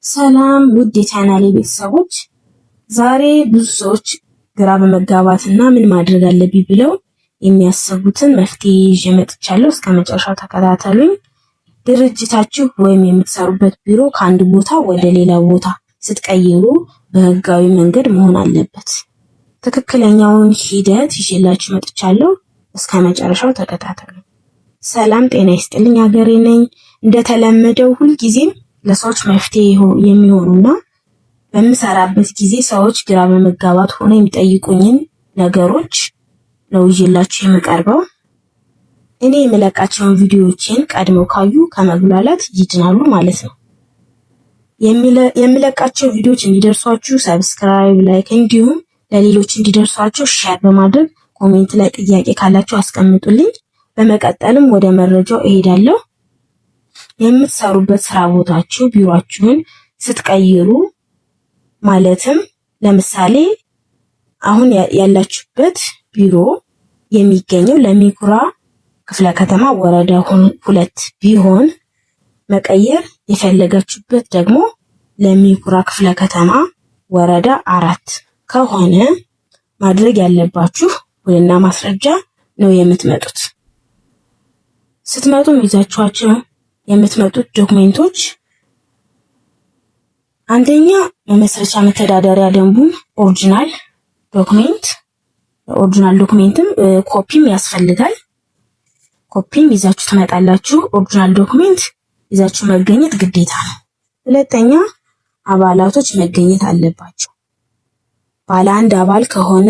ሰላም ውድ የቻናሌ ቤተሰቦች፣ ዛሬ ብዙ ሰዎች ግራ በመጋባትና ምን ማድረግ አለብኝ ብለው የሚያስቡትን መፍትሄ ይዤ መጥቻለሁ። እስከ መጨረሻው ተከታተሉኝ። ድርጅታችሁ ወይም የምትሰሩበት ቢሮ ከአንድ ቦታ ወደ ሌላ ቦታ ስትቀይሩ በህጋዊ መንገድ መሆን አለበት። ትክክለኛውን ሂደት ይዤላችሁ መጥቻለሁ። እስከ መጨረሻው ተከታተሉ። ሰላም ጤና ይስጥልኝ፣ ሀገሬ ነኝ። እንደተለመደው ሁልጊዜም ለሰዎች መፍትሄ የሚሆኑና በምሰራበት ጊዜ ሰዎች ግራ በመጋባት ሆነ የሚጠይቁኝን ነገሮች ነው ይዤላችሁ የምቀርበው። እኔ የምለቃቸውን ቪዲዮዎችን ቀድመው ካዩ ከመጉላላት ይድናሉ ማለት ነው። የምለቃቸው ቪዲዮዎች እንዲደርሷችሁ ሰብስክራይብ፣ ላይክ እንዲሁም ለሌሎች እንዲደርሷቸው ሼር በማድረግ ኮሜንት ላይ ጥያቄ ካላችሁ አስቀምጡልኝ። በመቀጠልም ወደ መረጃው እሄዳለሁ። የምትሰሩበት ስራ ቦታችሁ ቢሮአችሁን ስትቀይሩ ማለትም ለምሳሌ አሁን ያላችሁበት ቢሮ የሚገኘው ለሚኩራ ክፍለ ከተማ ወረዳ 2 ቢሆን መቀየር የፈለጋችሁበት ደግሞ ለሚኩራ ክፍለ ከተማ ወረዳ 4 ከሆነ ማድረግ ያለባችሁ ውልና ማስረጃ ነው የምትመጡት። ስትመጡ ይዛችኋቸው የምትመጡት ዶክመንቶች አንደኛ መመስረቻ መተዳደሪያ ደንቡን ኦሪጂናል ዶክመንትም ኮፒም ያስፈልጋል። ኮፒም ይዛችሁ ትመጣላችሁ። ኦሪጂናል ዶክመንት ይዛችሁ መገኘት ግዴታ ነው። ሁለተኛ አባላቶች መገኘት አለባቸው። ባለ አንድ አባል ከሆነ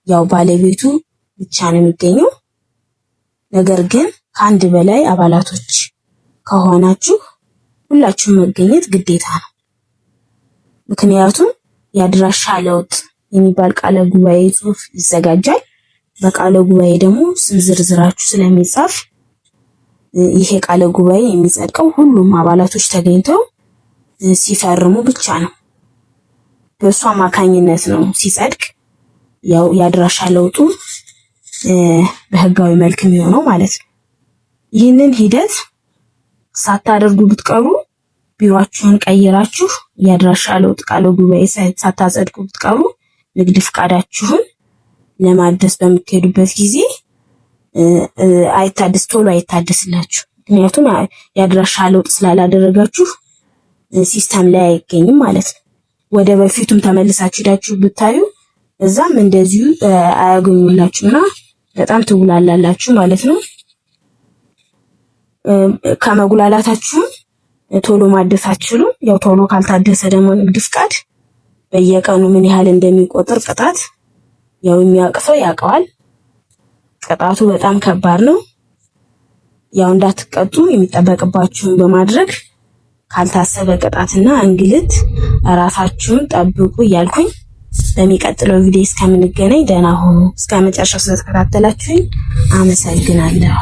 ያው ባለቤቱ ብቻ ነው የሚገኘው። ነገር ግን ከአንድ በላይ አባላቶች ከሆናችሁ ሁላችሁም መገኘት ግዴታ ነው። ምክንያቱም የአድራሻ ለውጥ የሚባል ቃለ ጉባኤ ጽሑፍ ይዘጋጃል። በቃለ ጉባኤ ደግሞ ስም ዝርዝራችሁ ስለሚጻፍ ይሄ ቃለ ጉባኤ የሚጸድቀው ሁሉም አባላቶች ተገኝተው ሲፈርሙ ብቻ ነው። በእሱ አማካኝነት ነው ሲጸድቅ ያው የአድራሻ ለውጡ በህጋዊ መልክ የሚሆነው ማለት ነው። ይህንን ሂደት ሳታደርጉ ብትቀሩ ቢሮአችሁን ቀይራችሁ የአድራሻ ለውጥ ቃለ ጉባኤ ሳታጸድቁ ብትቀሩ ንግድ ፍቃዳችሁን ለማደስ በምትሄዱበት ጊዜ ቶሎ አይታደስላችሁ። ምክንያቱም የአድራሻ ለውጥ ስላላደረጋችሁ ሲስተም ላይ አይገኝም ማለት ነው። ወደ በፊቱም ተመልሳችሁ ሄዳችሁ ብታዩ እዛም እንደዚሁ አያገኙላችሁና በጣም ትጉላላላችሁ ማለት ነው። ከመጉላላታችሁ ቶሎ ማደስ አትችሉም። ያው ቶሎ ካልታደሰ ደግሞ ንግድ ፍቃድ በየቀኑ ምን ያህል እንደሚቆጥር ቅጣት ያው የሚያውቅ ሰው ያውቀዋል። ቅጣቱ በጣም ከባድ ነው። ያው እንዳትቀጡ የሚጠበቅባችሁን በማድረግ ካልታሰበ ቅጣትና እንግልት ራሳችሁን ጠብቁ እያልኩኝ በሚቀጥለው ቪዲዮ እስከምንገናኝ ደህና ሁኑ። እስከ መጨረሻው ስለተከታተላችሁኝ አመሰግናለሁ።